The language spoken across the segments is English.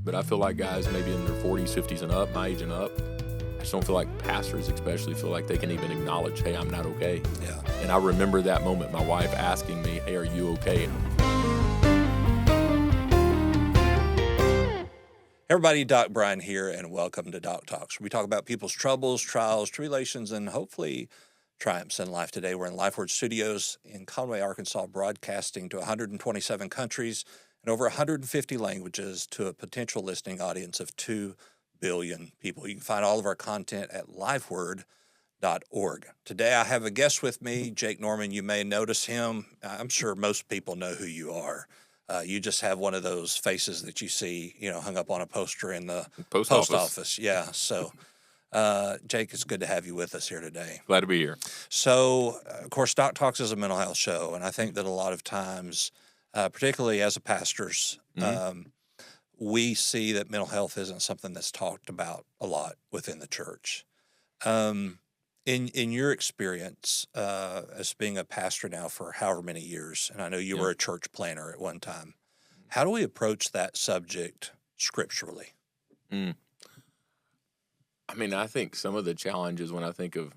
but I feel like guys maybe in their 40s, 50s and up, my age and up, I just don't feel like pastors especially feel like they can even acknowledge, hey, I'm not okay. Yeah. And I remember that moment, my wife asking me, hey, are you okay? Everybody, Doc Brian here, and welcome to Doc Talks, where we talk about people's troubles, trials, tribulations, and hopefully triumphs in life. Today, we're in LifeWord Studios in Conway, Arkansas, broadcasting to 127 countries and over 150 languages to a potential listening audience of 2 billion people. You can find all of our content at lifeword.org. Today, I have a guest with me, Jake Norman. You may notice him. I'm sure most people know who you are. You just have one of those faces that you see, hung up on a poster in the Post office. Yeah. So, Jake, it's good to have you with us here today. Glad to be here. So, of course, Doc Talks is a mental health show. And I think that a lot of times, particularly as a pastors, we see that mental health isn't something that's talked about a lot within the church. In your experience as being a pastor now for however many years, and I know you were a church planner at one time, how do we approach that subject scripturally? I mean, I think some of the challenges when I think of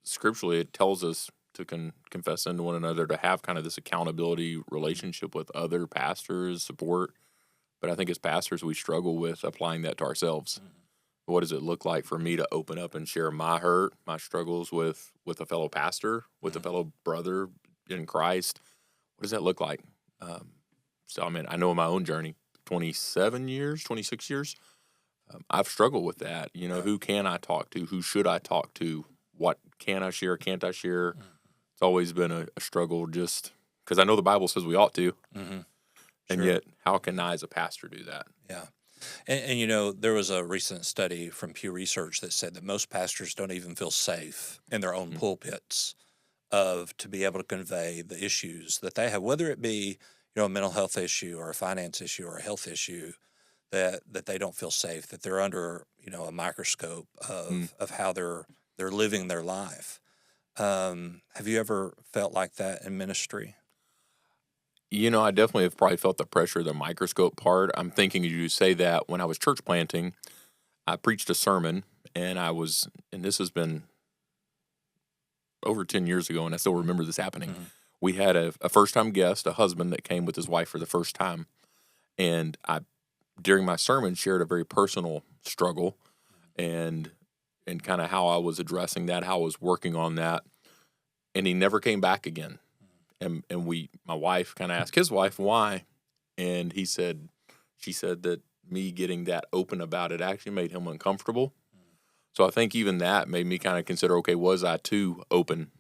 scripturally, it tells us to confess unto one another, to have kind of this accountability relationship with other pastors, support. But I think as pastors, we struggle with applying that to ourselves. What does it look like for me to open up and share my hurt, my struggles with a fellow pastor, with a fellow brother in Christ? What does that look like? So, I mean, I know in my own journey, 26 years, I've struggled with that. Who can I talk to? Who should I talk to? What can I share? Can't I share? It's always been a struggle just because I know the Bible says we ought to. And yet, how can I as a pastor do that? Yeah. And there was a recent study from Pew Research that said that most pastors don't even feel safe in their own pulpits to be able to convey the issues that they have, whether it be, a mental health issue or a finance issue or a health issue, that they don't feel safe, that they're under, a microscope of how they're living their life. Have you ever felt like that in ministry? I definitely have probably felt the pressure of the microscope part. I'm thinking you say that when I was church planting, I preached a sermon, and this has been over 10 years ago, and I still remember this happening. We had a first-time guest, a husband that came with his wife for the first time, and I, during my sermon, shared a very personal struggle and kind of how I was addressing that, how I was working on that, and he never came back again. And my wife kind of asked his wife why, and she said that me getting that open about it actually made him uncomfortable. So I think even that made me kind of consider, okay, was I too open?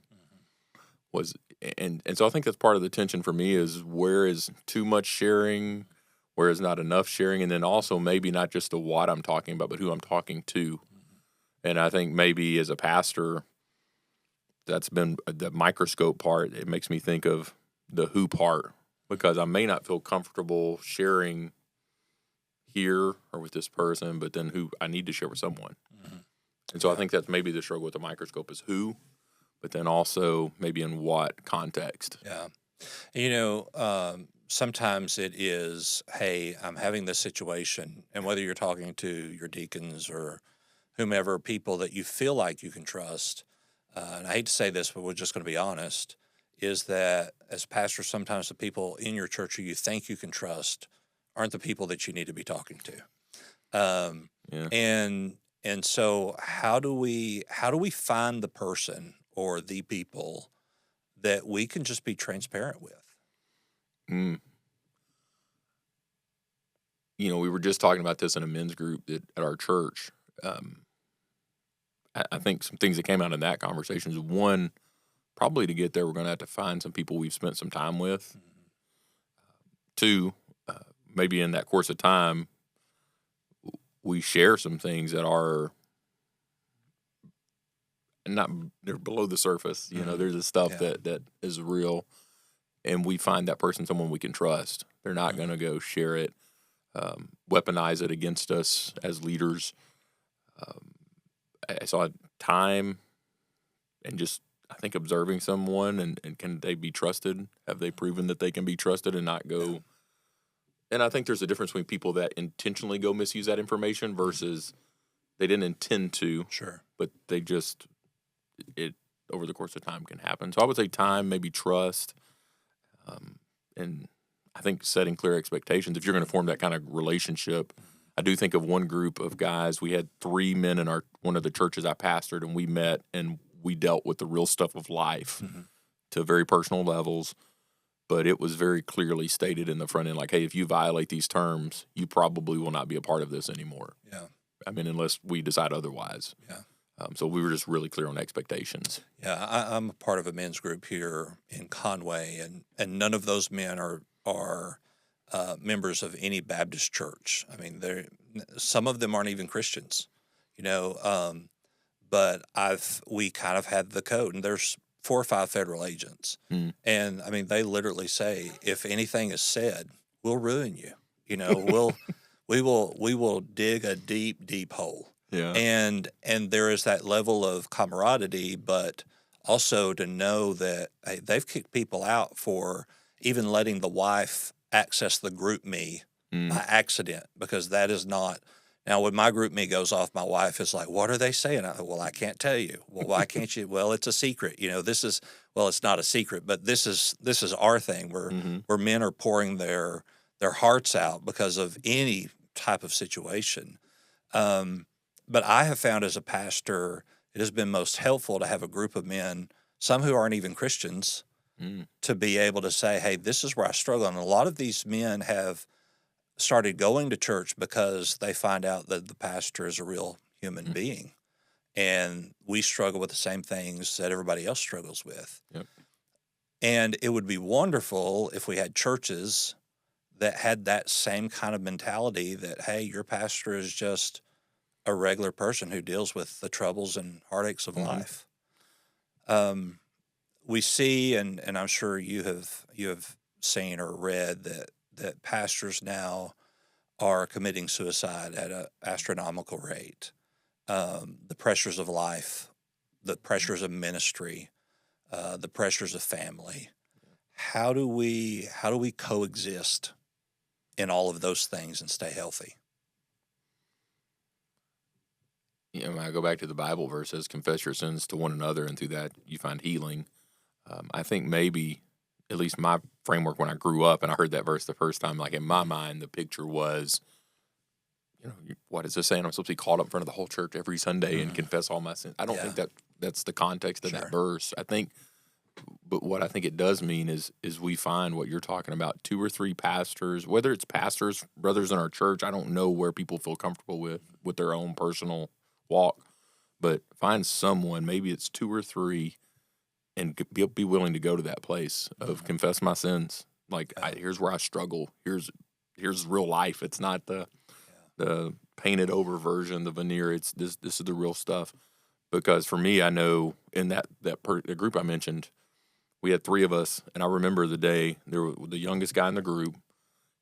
And so I think that's part of the tension for me is where is too much sharing, where is not enough sharing, and then also maybe not just the what I'm talking about, but who I'm talking to. And I think maybe as a pastor, that's been the microscope part. It makes me think of the who part because I may not feel comfortable sharing here or with this person, but then who I need to share with someone. And so I think that's maybe the struggle with the microscope is who, but then also maybe in what context. Yeah. Sometimes it is, hey, I'm having this situation, and whether you're talking to your deacons or whomever, people that you feel like you can trust, and I hate to say this, but we're just going to be honest, is that as pastors, sometimes the people in your church who you think you can trust aren't the people that you need to be talking to. And so how do we find the person or the people that we can just be transparent with? We were just talking about this in a men's group at our church. I think some things that came out in that conversation is one, probably to get there, we're going to have to find some people we've spent some time with. Two, maybe in that course of time, we share some things that are they're below the surface. There's this stuff that is real, and we find that person someone we can trust. They're not going to go share it, weaponize it against us as leaders. I saw time and just, I think, observing someone and can they be trusted? Have they proven that they can be trusted and not go And I think there's a difference between people that intentionally go misuse that information versus they didn't intend to, Sure. but they just it over the course of time can happen. So I would say time, maybe trust, and I think setting clear expectations. If you're going to form that kind of relationship, I do think of one group of guys. We had 3 men in one of the churches I pastored, and we met and we dealt with the real stuff of life to very personal levels. But it was very clearly stated in the front end, like, hey, if you violate these terms, you probably will not be a part of this anymore. Yeah. I mean, unless we decide otherwise. Yeah. So we were just really clear on expectations. Yeah, I'm a part of a men's group here in Conway, and none of those men are members of any Baptist church. I mean, some of them aren't even Christians, you know. But we kind of had the code, and there's 4 or 5 federal agents, and I mean, they literally say, if anything is said, we'll ruin you. You know, we will dig a deep, deep hole. Yeah. And there is that level of camaraderie, but also to know that hey, they've kicked people out for even letting the wife access the group me by accident, because that is not. Now, when my group me goes off, my wife is like, "What are they saying?" Well, I can't tell you. Well, why can't you? Well, it's a secret. You know, it's not a secret, but this is our thing where men are pouring their hearts out because of any type of situation. But I have found as a pastor, it has been most helpful to have a group of men, some who aren't even Christians, to be able to say, hey, this is where I struggle. And a lot of these men have started going to church because they find out that the pastor is a real human being. And we struggle with the same things that everybody else struggles with. Yep. And it would be wonderful if we had churches that had that same kind of mentality that, hey, your pastor is just a regular person who deals with the troubles and heartaches of life. We see, and I'm sure you have seen or read that pastors now are committing suicide at an astronomical rate. The pressures of life, the pressures of ministry, the pressures of family. How do we coexist in all of those things and stay healthy? You know, I go back to the Bible verse says, confess your sins to one another, and through that you find healing. I think maybe, at least my framework when I grew up and I heard that verse the first time, like in my mind, the picture was, you know, what is this saying? I'm supposed to be called up in front of the whole church every Sunday and confess all my sins. I don't think that's the context of that verse. I think, but what I think it does mean is we find what you're talking about, 2 or 3 pastors, whether it's pastors, brothers in our church. I don't know where people feel comfortable with their own personal walk, but find someone, maybe it's 2 or 3, and be willing to go to that place of confess my sins. Like, here's where I struggle. Here's real life. It's not the painted over version, the veneer. It's this is the real stuff. Because for me, I know in the group I mentioned, we had 3 of us, and I remember the day the youngest guy in the group,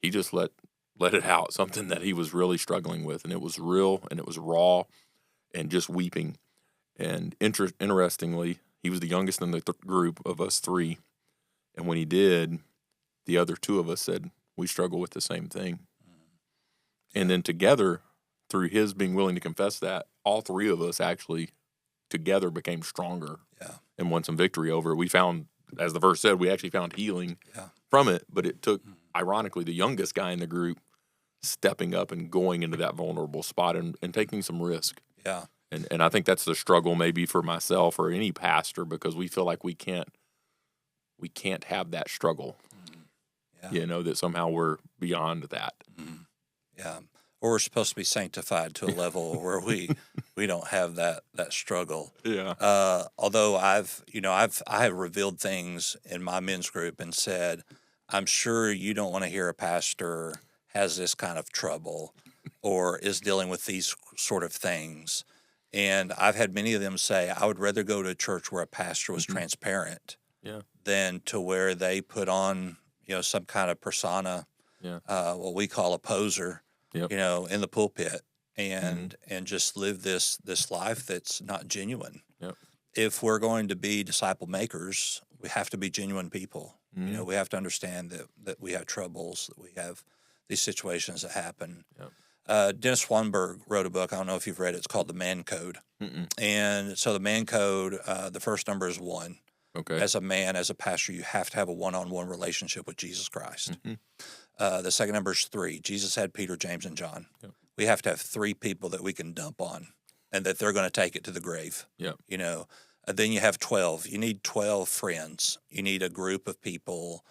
he just let it out, something that he was really struggling with, and it was real and it was raw, and just weeping. And interestingly, he was the youngest in the group of us 3, and when he did, the other 2 of us said, we struggle with the same thing. And then together, through his being willing to confess that, all 3 of us actually together became stronger and won some victory over it. We found, as the verse said, we actually found healing from it, but it took, ironically, the youngest guy in the group stepping up and going into that vulnerable spot and taking some risk. Yeah. And I think that's the struggle maybe for myself or any pastor, because we feel like we can't have that struggle. You know, that somehow we're beyond that. Yeah. Or we're supposed to be sanctified to a level where we don't have that struggle. Yeah. Although I have revealed things in my men's group and said, I'm sure you don't want to hear a pastor has this kind of trouble or is dealing with these sort of things. And I've had many of them say, I would rather go to a church where a pastor was transparent than to where they put on, some kind of persona, what we call a poser, in the pulpit and just live this life that's not genuine. Yep. If we're going to be disciple makers, we have to be genuine people. We have to understand that we have troubles, that we have these situations that happen. Yep. Dennis Swanberg wrote a book. I don't know if you've read it. It's called The Man Code. Mm-mm. And so the Man Code, the first number is 1. Okay. As a man, as a pastor, you have to have a one-on-one relationship with Jesus Christ. Mm-hmm. The second number is 3. Jesus had Peter, James, and John. Yep. We have to have 3 people that we can dump on and that they're going to take it to the grave. Yep. You know, then you have 12. You need 12 friends. You need a group of people,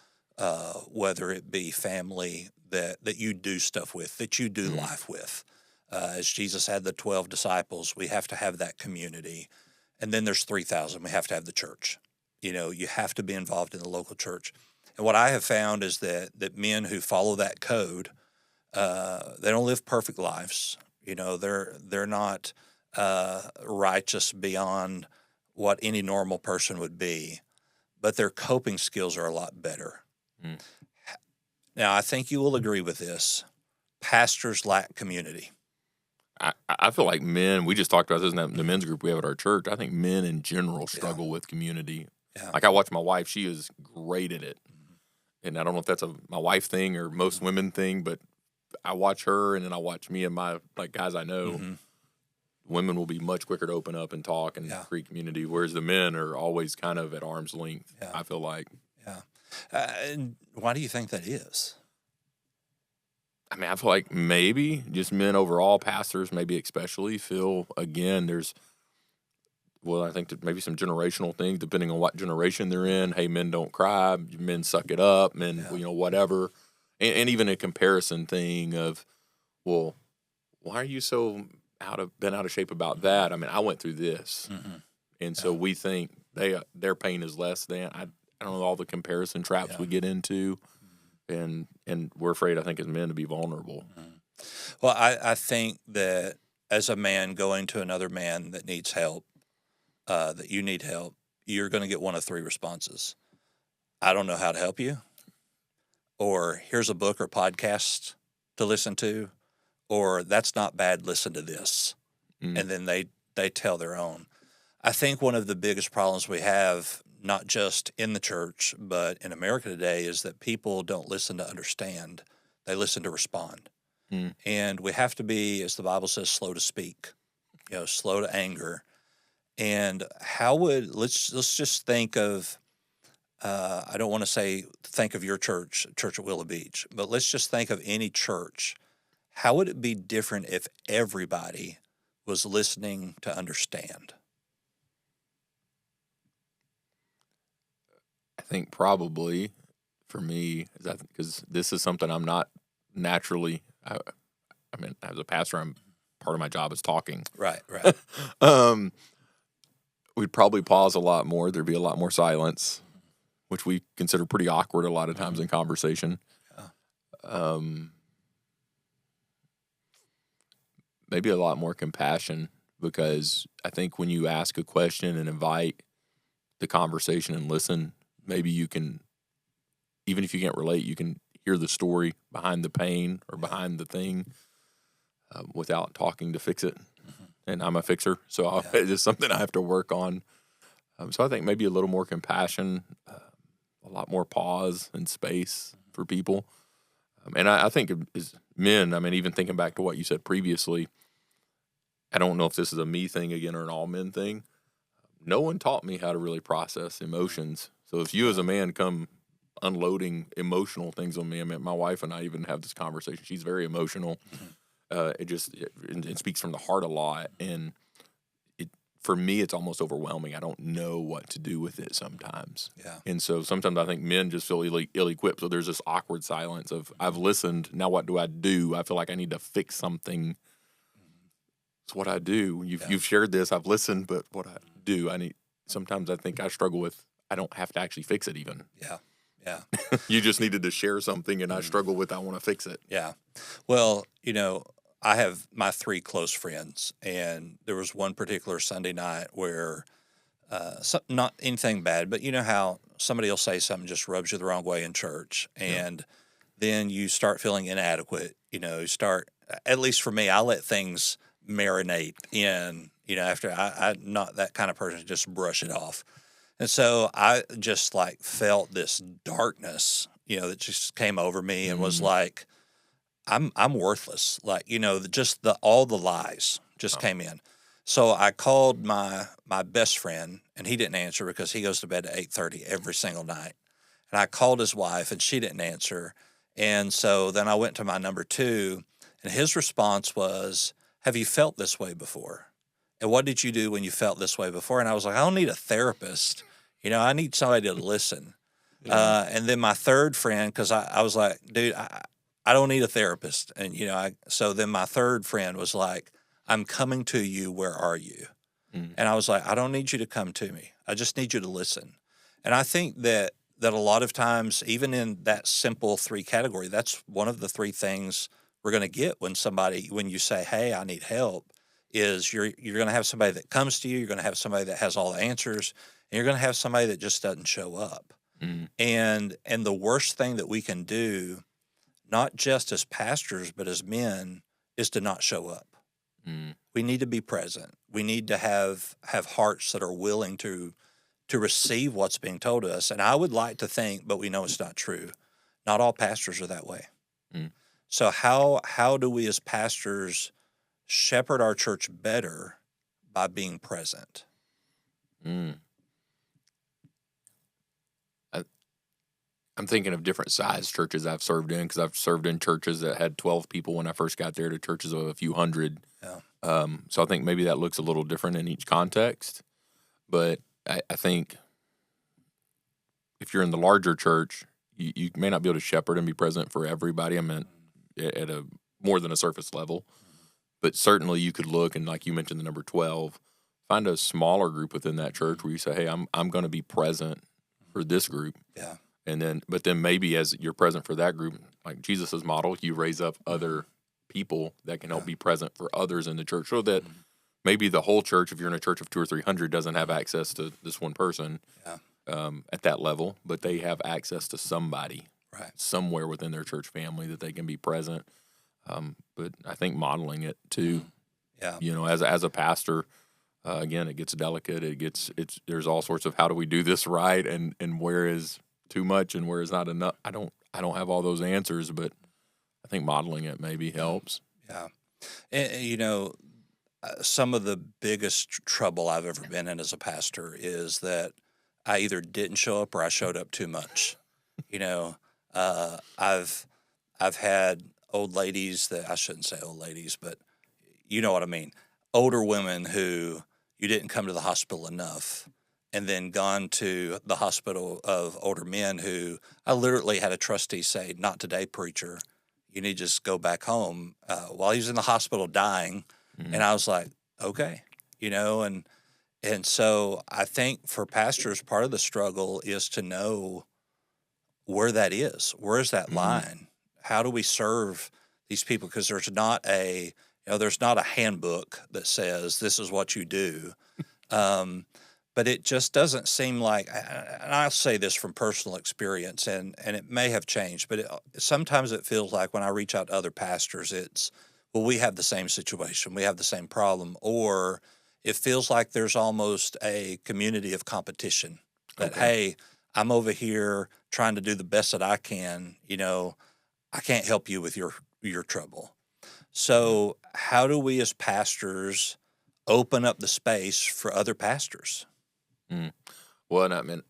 whether it be family that you do stuff with, that you do life with. As Jesus had the 12 disciples, we have to have that community. And then there's 3,000. We have to have the church. You know, you have to be involved in the local church. And what I have found is that men who follow that code, they don't live perfect lives. You know, they're not righteous beyond what any normal person would be, but their coping skills are a lot better. Mm. Now, I think you will agree with this. Pastors lack community. I feel like men, we just talked about this in the men's group we have at our church. I think men in general struggle with community. Yeah. Like I watch my wife, she is great at it. And I don't know if that's my wife thing or most women thing, but I watch her and then I watch me and my guys I know. Women will be much quicker to open up and talk and create community, whereas the men are always kind of at arm's length, I feel like. Yeah. And why do you think that is? I mean, I feel like maybe just men overall, pastors maybe especially, feel, again, I think that maybe some generational things, depending on what generation they're in. Hey, men don't cry. Men suck it up. Men, whatever. And even a comparison thing of, well, why are you so out of shape about that? I mean, I went through this. And so we think their pain is less than. I don't know, all the comparison traps we get into. And we're afraid, I think, as men to be vulnerable. Well, I think that as a man going to another man that needs help, that you need help, you're going to get one of 3 responses. I don't know how to help you. Or here's a book or podcast to listen to. Or that's not bad, listen to this. And then they tell their own. I think one of the biggest problems we have, not just in the church, but in America today, is that people don't listen to understand. They listen to respond. And we have to be, as the Bible says, slow to speak, slow to anger. And let's just think of, I don't want to say think of your church at Willow Beach, but let's just think of any church. How would it be different if everybody was listening to understand? I think probably for me, because this is something I'm not naturally, I mean, as a pastor, part of my job is talking. Right. We'd probably pause a lot more. There'd be a lot more silence, which we consider pretty awkward a lot of times in conversation. Maybe a lot more compassion, because I think when you ask a question and invite the conversation and listen, maybe you can, even if you can't relate, you can hear the story behind the pain or behind the thing without talking to fix it. And I'm a fixer, so it's just something I have to work on. So I think maybe a little more compassion, a lot more pause and space for people. And I think as men, I mean, even thinking back to what you said previously, I don't know if this is a me thing again or an all men thing. No one taught me how to really process emotions. So if you as a man come unloading emotional things on me, I mean, my wife and I even have this conversation. She's very emotional. It speaks from the heart a lot. And for me, it's almost overwhelming. I don't know what to do with it sometimes. Yeah. And so sometimes I think men just feel ill-equipped. So there's this awkward silence of, I've listened, now what do I do? I feel like I need to fix something. It's what I do. You've shared this, I've listened, but what I do, sometimes I think I struggle with, I don't have to actually fix it even. Yeah. You just needed to share something, and I struggle with, I want to fix it. Yeah. Well, I have my 3 close friends, and there was one particular Sunday night where, not anything bad, but you know how somebody will say something just rubs you the wrong way in church, and then you start feeling inadequate. At least for me, I let things marinate in, after I'm not that kind of person to just brush it off. And so I just felt this darkness, that just came over me and was like, I'm worthless. Like, just all the lies just came in. So I called my best friend, and he didn't answer because he goes to bed at 8:30 every single night. And I called his wife, and she didn't answer. And so then I went to my number two, and his response was, "Have you felt this way before? And what did you do when you felt this way before?" And I was like, "I don't need a therapist. I need somebody to listen." Yeah. And then my third friend, because I was like, "Dude, I don't need a therapist." And, so then my third friend was like, "I'm coming to you. Where are you?" Mm. And I was like, "I don't need you to come to me. I just need you to listen." And I think that a lot of times, even in that simple three category, that's one of the three things we're going to get when you say, "Hey, I need help," is you're going to have somebody that comes to you, you're going to have somebody that has all the answers, and you're going to have somebody that just doesn't show up. Mm. And the worst thing that we can do, not just as pastors, but as men, is to not show up. Mm. We need to be present. We need to have hearts that are willing to receive what's being told to us. And I would like to think, but we know it's not true, not all pastors are that way. Mm. So how do we as pastors shepherd our church better by being present? Mm. I'm thinking of different size churches I've served in, because I've served in churches that had 12 people when I first got there to churches of a few hundred. Yeah. So I think maybe that looks a little different in each context. But I think if you're in the larger church, you may not be able to shepherd and be present for everybody. I mean, at a more than a surface level. But certainly you could look, and like you mentioned, the number 12, find a smaller group within that church where you say, "Hey, I'm going to be present for this group." Yeah. But then maybe as you're present for that group, like Jesus's model, you raise up other people that can help be present for others in the church, so that maybe the whole church, if you're in a church of 200 or 300, doesn't have access to this one person at that level, but they have access to somebody somewhere within their church family that they can be present. But I think modeling it too, as a pastor, again, it gets delicate. There's all sorts of how do we do this right, and where is too much and where is not enough. I don't have all those answers, but I think modeling it maybe helps. Yeah. And, some of the biggest trouble I've ever been in as a pastor is that I either didn't show up or I showed up too much. I've had old ladies that, I shouldn't say old ladies, but you know what I mean. Older women who you didn't come to the hospital enough, and then gone to the hospital of older men who I literally had a trustee say, "Not today, preacher. You need to just go back home," while he was in the hospital dying. Mm-hmm. And I was like, okay, and so I think for pastors, part of the struggle is to know where that is. Where is that line? How do we serve these people? Because there's not a handbook that says this is what you do. But it just doesn't seem like, and I'll say this from personal experience, and it may have changed, but sometimes it feels like when I reach out to other pastors, it's, well, we have the same situation, we have the same problem, or it feels like there's almost a community of competition that, hey, I'm over here trying to do the best that I can, I can't help you with your trouble. So how do we as pastors open up the space for other pastors? Well, and I mean,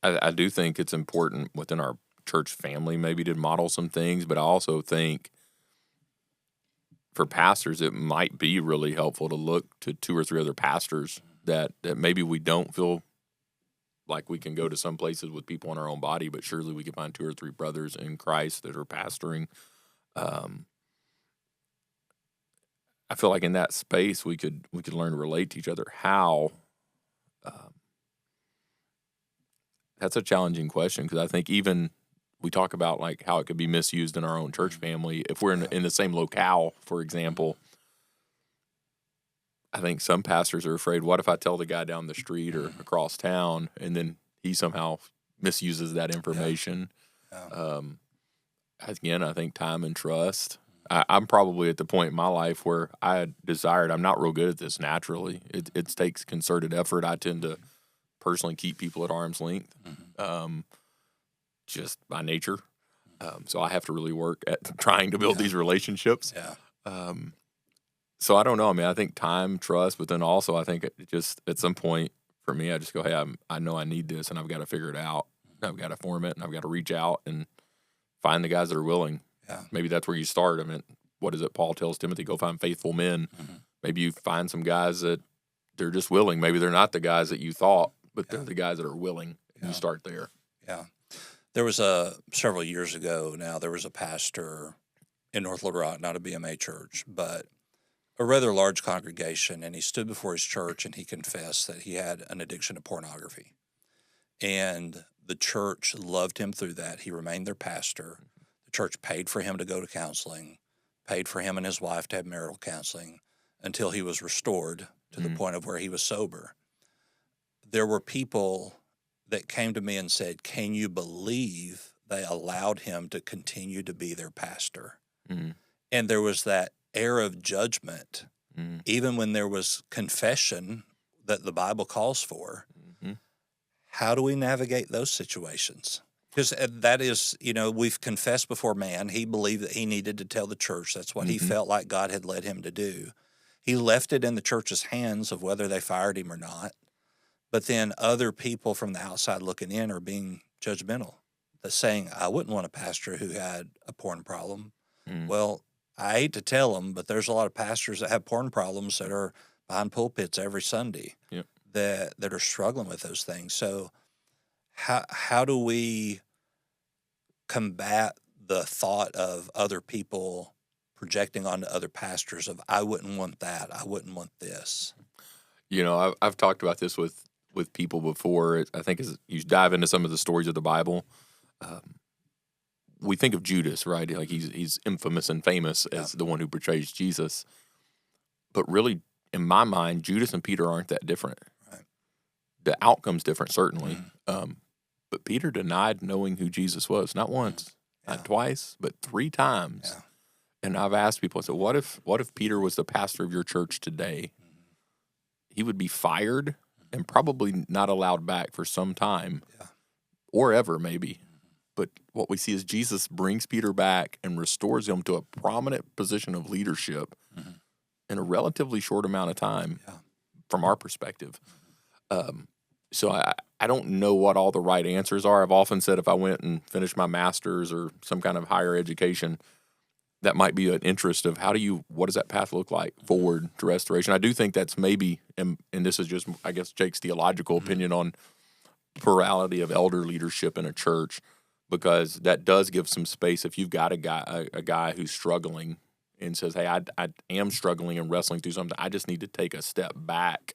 I do think it's important within our church family maybe to model some things, but I also think for pastors, it might be really helpful to look to 2 or 3 other pastors that maybe we don't feel like we can go to some places with people in our own body, but surely we can find 2 or 3 brothers in Christ that are pastoring. I feel like in that space we could learn to relate to each other. How? That's a challenging question, because I think even we talk about like how it could be misused in our own church family. If we're in the same locale, for example, I think some pastors are afraid, what if I tell the guy down the street or across town and then he somehow misuses that information? Again, I think time and trust. I'm probably at the point in my life where I'm not real good at this naturally. It takes concerted effort. I tend to personally keep people at arm's length, just by nature. So I have to really work at trying to build Yeah. these relationships. Yeah. So I don't know. I mean, I think time, trust, but then also I think it just at some point for me, I just go, hey, I know I need this, and I've got to figure it out. I've got to form it, and I've got to reach out and find the guys that are willing. Yeah. Maybe that's where you start. I mean, what is it? Paul tells Timothy, go find faithful men. Maybe you find some guys that they're just willing. Maybe they're not the guys that you thought, but they're the guys that are willing. And you start there. Yeah. There was several years ago now, there was a pastor in North Little Rock, not a BMA church, but a rather large congregation, and he stood before his church and he confessed that he had an addiction to pornography. And the church loved him through that. He remained their pastor. The church paid for him to go to counseling, paid for him and his wife to have marital counseling until he was restored to the point of where he was sober. There were people that came to me and said, can you believe they allowed him to continue to be their pastor? And there was that air of judgment, even when there was confession that the Bible calls for. How do we navigate those situations? Because that is, we've confessed before man. He believed that he needed to tell the church. That's what he felt like God had led him to do. He left it in the church's hands of whether they fired him or not. But then other people from the outside looking in are being judgmental. They're saying, I wouldn't want a pastor who had a porn problem. Well, I hate to tell them, but there's a lot of pastors that have porn problems that are behind pulpits every Sunday that are struggling with those things. So how do we combat the thought of other people projecting onto other pastors of, I wouldn't want that, I wouldn't want this? I've talked about this with people before. I think as you dive into some of the stories of the Bible, we think of Judas, right? Like he's infamous and famous as the one who betrays Jesus. But really, in my mind, Judas and Peter aren't that different. Right. The outcome's different, certainly. But Peter denied knowing who Jesus was, not once, not twice, but 3 times. Yeah. And I've asked people, I said, what if Peter was the pastor of your church today? He would be fired and probably not allowed back for some time or ever maybe. But what we see is Jesus brings Peter back and restores him to a prominent position of leadership in a relatively short amount of time from our perspective. So I don't know what all the right answers are. I've often said if I went and finished my master's or some kind of higher education, that might be an interest of what does that path look like forward to restoration? I do think that's maybe, and this is just, I guess, Jake's theological opinion on plurality of elder leadership in a church, because that does give some space. If you've got a guy who's struggling and says, hey, I am struggling and wrestling through something, I just need to take a step back.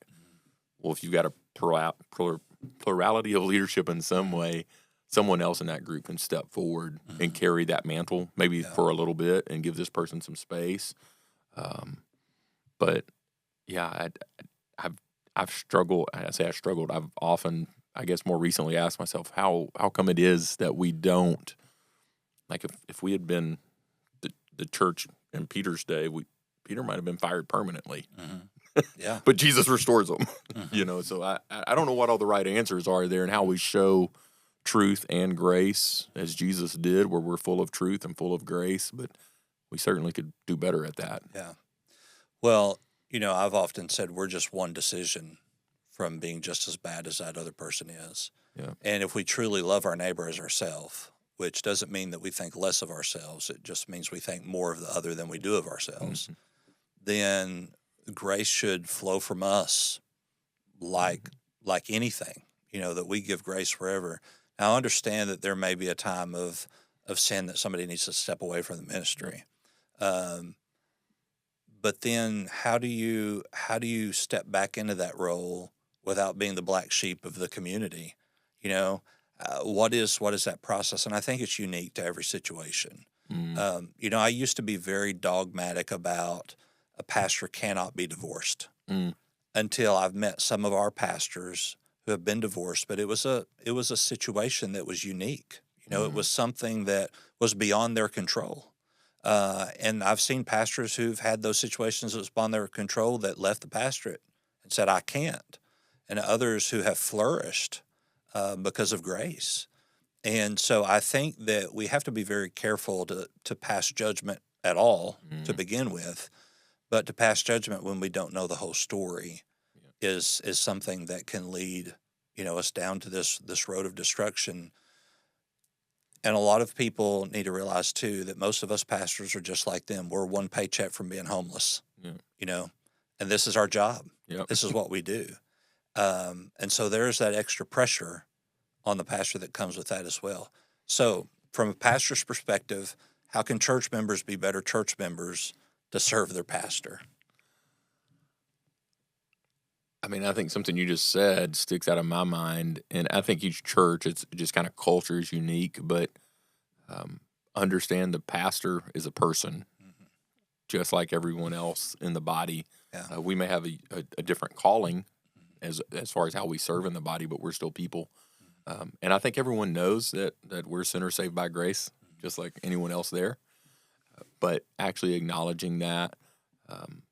Well, if you've got a plurality of leadership in some way, someone else in that group can step forward and carry that mantle, maybe for a little bit, and give this person some space. But yeah, I've struggled. I say I struggled. I've often, I guess, more recently asked myself, how come it is that we don't, like, if we had been the church in Peter's day, Peter might have been fired permanently. Yeah. But Jesus restores them. So I don't know what all the right answers are there and how we show truth and grace as Jesus did, where we're full of truth and full of grace, but we certainly could do better at that. Yeah. Well, I've often said we're just one decision from being just as bad as that other person is. Yeah. And if we truly love our neighbor as ourselves, which doesn't mean that we think less of ourselves, it just means we think more of the other than we do of ourselves, then grace should flow from us like anything, that we give grace wherever. Now, I understand that there may be a time of sin that somebody needs to step away from the ministry. But then how do you step back into that role without being the black sheep of the community? What is that process? And I think it's unique to every situation. I used to be very dogmatic about a pastor cannot be divorced until I've met some of our pastors who have been divorced, but it was a situation that was unique. It was something that was beyond their control. And I've seen pastors who've had those situations that was beyond their control that left the pastorate and said, I can't. And others who have flourished because of grace. And so I think that we have to be very careful to pass judgment at all to Mm, begin with, but to pass judgment when we don't know the whole story yeah. is something that can lead, us down to this road of destruction. And a lot of people need to realize too that most of us pastors are just like them. We're one paycheck from being homeless, Yeah. you know, and this is our job. Yep. This is what we do. And so there's that extra pressure on the pastor that comes with that as well. So, from a pastor's perspective, how can church members be better church members to serve their pastor? I mean, I think something you just said sticks out of my mind, and I think each church, it's just kind of culture is unique, but um, understand the pastor is a person, Mhm. just like everyone else in the body. Yeah. We may have a different calling as far as how we serve in the body, but we're still people. And I think everyone knows that we're sinners saved by grace, just like anyone else there. But actually acknowledging that, um,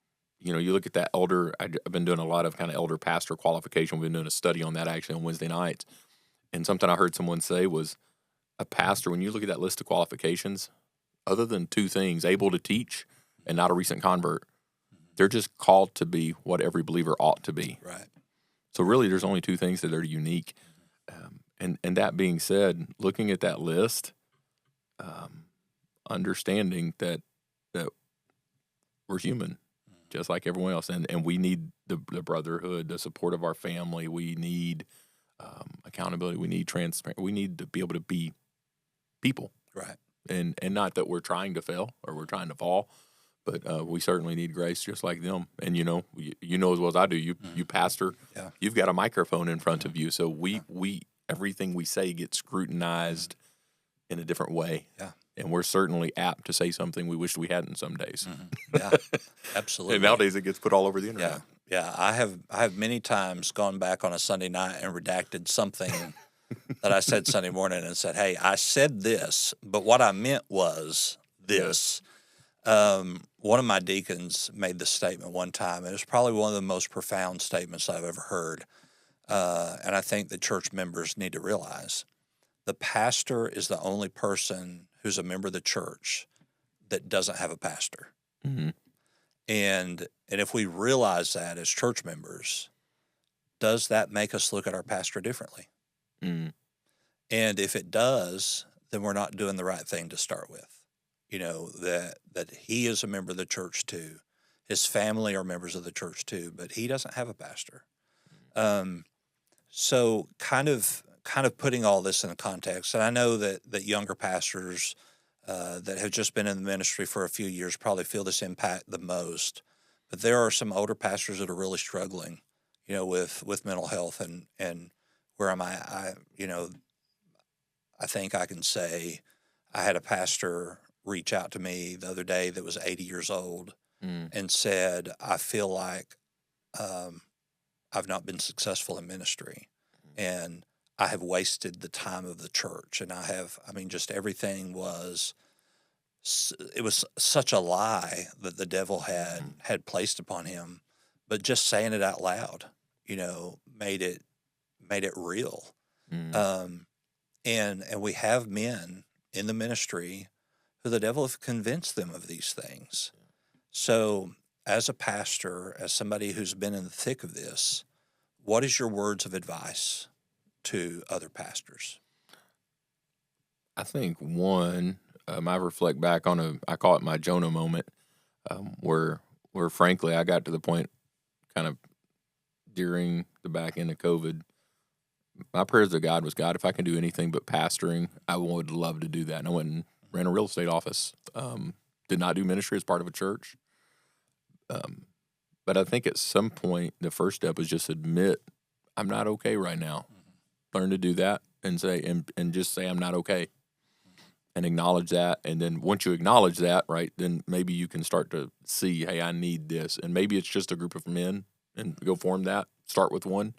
you look at that elder. I've been doing a lot of kind of elder pastor qualification. We've been doing a study on that actually on Wednesday nights. And something I heard someone say was a pastor, when you look at that list of qualifications, other than two things, able to teach and not a recent convert, they're just called to be what every believer ought to be. Right. So really, there's only two things that are unique. And that being said, looking at that list, um, understanding that we're human, just like everyone else, and we need the brotherhood, the support of our family. We need accountability. We need transparency. We need to be able to be people, Right. and not that we're trying to fail or we're trying to fall, but we certainly need grace just like them. And you know as well as I do. You pastor, Yeah. you've got a microphone in front of you, so we everything we say gets scrutinized in a different way. Yeah. And we're certainly apt to say something we wish we hadn't some days. Yeah. Absolutely. And nowadays it gets put all over the Yeah. internet. Yeah. I have many times gone back on a Sunday night and redacted something that I said Sunday morning and said, "Hey, I said this, but what I meant was this." One of my deacons made this statement one time, and it's probably one of the most profound statements I've ever heard. And I think that church members need to realize the pastor is the only person who's a member of the church that doesn't have a pastor. Mm-hmm. And if we realize that as church members, does that make us look at our pastor differently? Mm-hmm. And if it does, then we're not doing the right thing to start with. That he is a member of the church too. His family are members of the church too, but he doesn't have a pastor. So kind of putting all this in context, and I know that younger pastors that have just been in the ministry for a few years probably feel this impact the most. But there are some older pastors that are really struggling, with mental health and where am I think I can say I had a pastor reach out to me the other day that was 80 years old and said, "I feel like I've not been successful in ministry and I have wasted the time of the church. And just everything it was such a lie that the devil had placed upon him, but just saying it out loud, made it real. Mm-hmm. And we have men in the ministry who the devil have convinced them of these things. So as a pastor, as somebody who's been in the thick of this, what is your words of advice to other pastors? I think one, I reflect back on I call it my Jonah moment, where frankly I got to the point kind of during the back end of COVID. My prayers to God was, God, if I can do anything but pastoring, I would love to do that. And I went and ran a real estate office. Did not do ministry as part of a church. But I think at some point the first step is just admit I'm not okay right now. Learn to do that and say and just say I'm not okay. And acknowledge that. And then once you acknowledge that, right, then maybe you can start to see, hey, I need this. And maybe it's just a group of men and go form that. Start with one.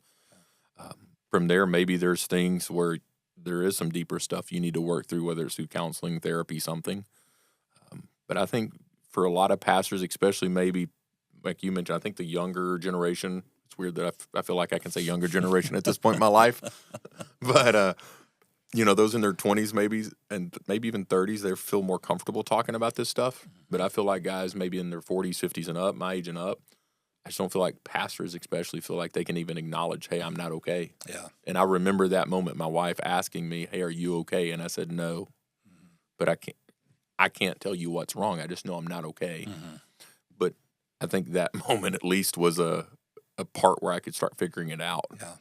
From there, maybe there's things where there is some deeper stuff you need to work through, whether it's through counseling, therapy, something. But I think for a lot of pastors, especially maybe, like you mentioned, I think the younger generation, it's weird that I feel like I can say younger generation at this point in my life. But those in their 20s maybe and maybe even 30s, they feel more comfortable talking about this stuff. But I feel like guys maybe in their 40s, 50s and up, my age and up, I just don't feel like pastors especially feel like they can even acknowledge, hey, I'm not okay. Yeah. And I remember that moment, my wife asking me, hey, are you okay? And I said, no, but I can't tell you what's wrong. I just know I'm not okay. But I think that moment at least was a part where I could start figuring it out. Yeah.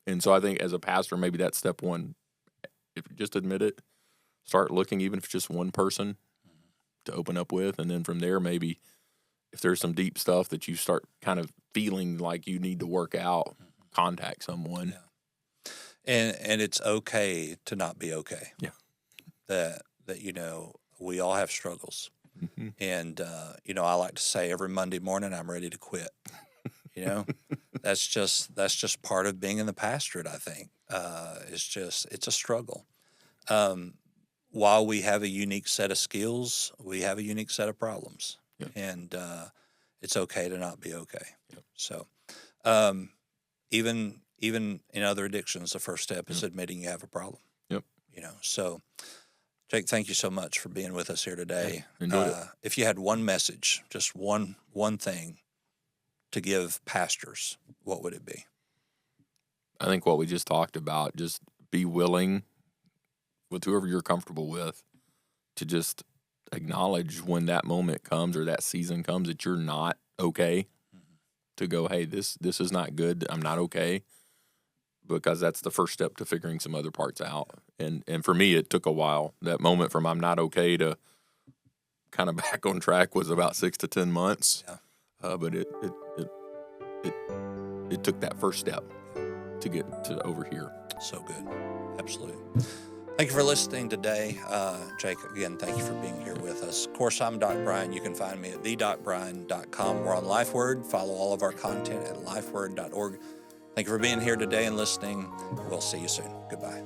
And so I think as a pastor, maybe that's step one. If you just admit it, start looking, even if it's just one person to open up with. And then from there, maybe if there's some deep stuff that you start kind of feeling like you need to work out, contact someone. Yeah. And it's okay to not be okay. Yeah. That we all have struggles. And, I like to say every Monday morning I'm ready to quit. That's just part of being in the pastorate, I think. It's a struggle. While we have a unique set of skills, we have a unique set of problems. Yep. And it's okay to not be okay. Yep. So even in other addictions, the first step is admitting you have a problem. Yep. So Jake, thank you so much for being with us here today. Enjoyed it. If you had one message, just one thing to give pastors, what would it be? I think what we just talked about, just be willing with whoever you're comfortable with to just acknowledge when that moment comes or that season comes that you're not okay, to go, hey, this is not good. I'm not okay, because that's the first step to figuring some other parts out. And for me, it took a while. That moment from I'm not okay to kind of back on track was about 6 to 10 months. Yeah. But it took that first step to get to over here. So good. Absolutely. Thank you for listening today. Jake, again, thank you for being here with us. Of course, I'm Doc Bryan. You can find me at thedocbryan.com. We're on LifeWord. Follow all of our content at lifeword.org. Thank you for being here today and listening. We'll see you soon. Goodbye.